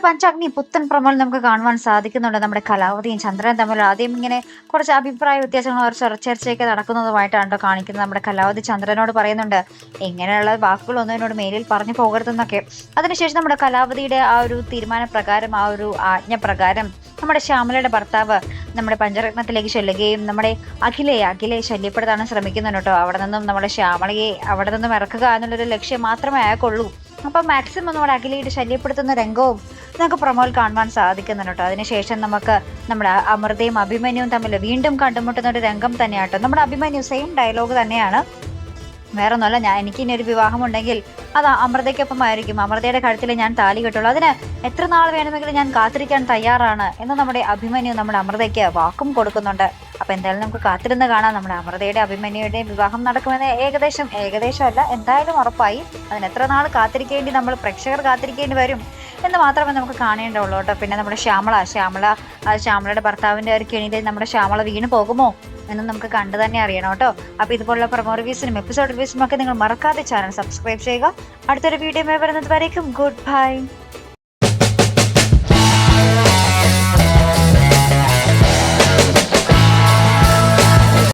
പഞ്ചാഗ്നി പുത്തൻ പ്രമോൾ നമുക്ക് കാണുവാൻ സാധിക്കുന്നുണ്ട്. നമ്മുടെ കലാവതിയും ചന്ദ്രനും തമ്മിൽ ആദ്യം ഇങ്ങനെ കുറച്ച് അഭിപ്രായ വ്യത്യാസങ്ങൾ, ഒരു ചർച്ചയൊക്കെ നടക്കുന്നതുമായിട്ടാണ് ട്ടോ കാണിക്കുന്നത്. നമ്മുടെ കലാവതി ചന്ദ്രനോട് പറയുന്നുണ്ട്, ഇങ്ങനെയുള്ള വാക്കുകളൊന്നും എന്നോട് മേലിൽ പറഞ്ഞു പോകരുതെന്നൊക്കെ. അതിനുശേഷം നമ്മുടെ കലാവതിയുടെ ആ ഒരു തീരുമാനപ്രകാരം, ആ ഒരു ആജ്ഞ പ്രകാരം നമ്മുടെ ശ്യാമലയുടെ ഭർത്താവ് നമ്മുടെ പഞ്ചരത്നത്തിലേക്ക് ചെല്ലുകയും നമ്മുടെ അഖിലയെ ശല്യപ്പെടുത്താൻ ശ്രമിക്കുന്നുണ്ട് കേട്ടോ. അവിടെ നിന്നും നമ്മുടെ ശ്യാമളയെ അവിടെ നിന്നും ഇറക്കുക എന്നുള്ളൊരു ലക്ഷ്യം മാത്രമേ അയാൾക്കുള്ളൂ. അപ്പൊ മാക്സിമം നമ്മുടെ അഖിലയുടെ ശല്യപ്പെടുത്തുന്ന രംഗവും നമുക്ക് പ്രമോൽ കാണുവാൻ സാധിക്കുന്നുണ്ട് കേട്ടോ. അതിനുശേഷം നമുക്ക് നമ്മുടെ അമൃതയും അഭിമന്യുവും തമ്മിൽ വീണ്ടും കണ്ടുമുട്ടുന്ന ഒരു രംഗം തന്നെയാട്ടോ. നമ്മുടെ അഭിമന്യു സെയിം ഡയലോഗ് തന്നെയാണ്, വേറെ ഒന്നുമല്ല, എനിക്ക് ഇനി ഒരു വിവാഹം ഉണ്ടെങ്കിൽ അത് അമൃതയ്ക്കൊപ്പം ആയിരിക്കും, അമൃതയുടെ കഴുത്തിൽ ഞാൻ താലി കെട്ടുള്ളൂ, അതിന് എത്ര നാൾ വേണമെങ്കിലും ഞാൻ കാത്തിരിക്കാൻ തയ്യാറാണ് എന്ന് നമ്മുടെ അഭിമന്യു നമ്മുടെ അമൃതയ്ക്ക് വാക്കും കൊടുക്കുന്നുണ്ട്. അപ്പൊ എന്തായാലും നമുക്ക് കാത്തിരുന്ന് കാണാം നമ്മുടെ അമൃതയുടെ അഭിമന്യുടെയും വിവാഹം നടക്കുമെന്ന് ഏകദേശം അല്ല, എന്തായാലും ഉറപ്പായി. അതിന് എത്ര നാൾ കാത്തിരിക്കേണ്ടി നമ്മൾ പ്രേക്ഷകർ കാത്തിരിക്കേണ്ടി വരും എന്ന് മാത്രമേ നമുക്ക് കാണേണ്ടുള്ളൂ കേട്ടോ. പിന്നെ നമ്മുടെ ശ്യാമളയുടെ ഭർത്താവിന്റെ ഒരു കെണിയിൽ നമ്മുടെ ശ്യാമള വീണ് പോകുമോ എന്ന് നമുക്ക് കണ്ടു തന്നെ അറിയണം കേട്ടോ. അപ്പൊ ഇതുപോലുള്ള പ്രൊമോ റിവ്യൂസിനും എപ്പിസോഡ് റിവ്യൂസിനും ഒക്കെ നിങ്ങൾ മറക്കാതെ ചാനൽ സബ്സ്ക്രൈബ് ചെയ്യുക. അടുത്തൊരു വീഡിയോ വരുന്നത് വരേക്കും ഗുഡ് ബൈ.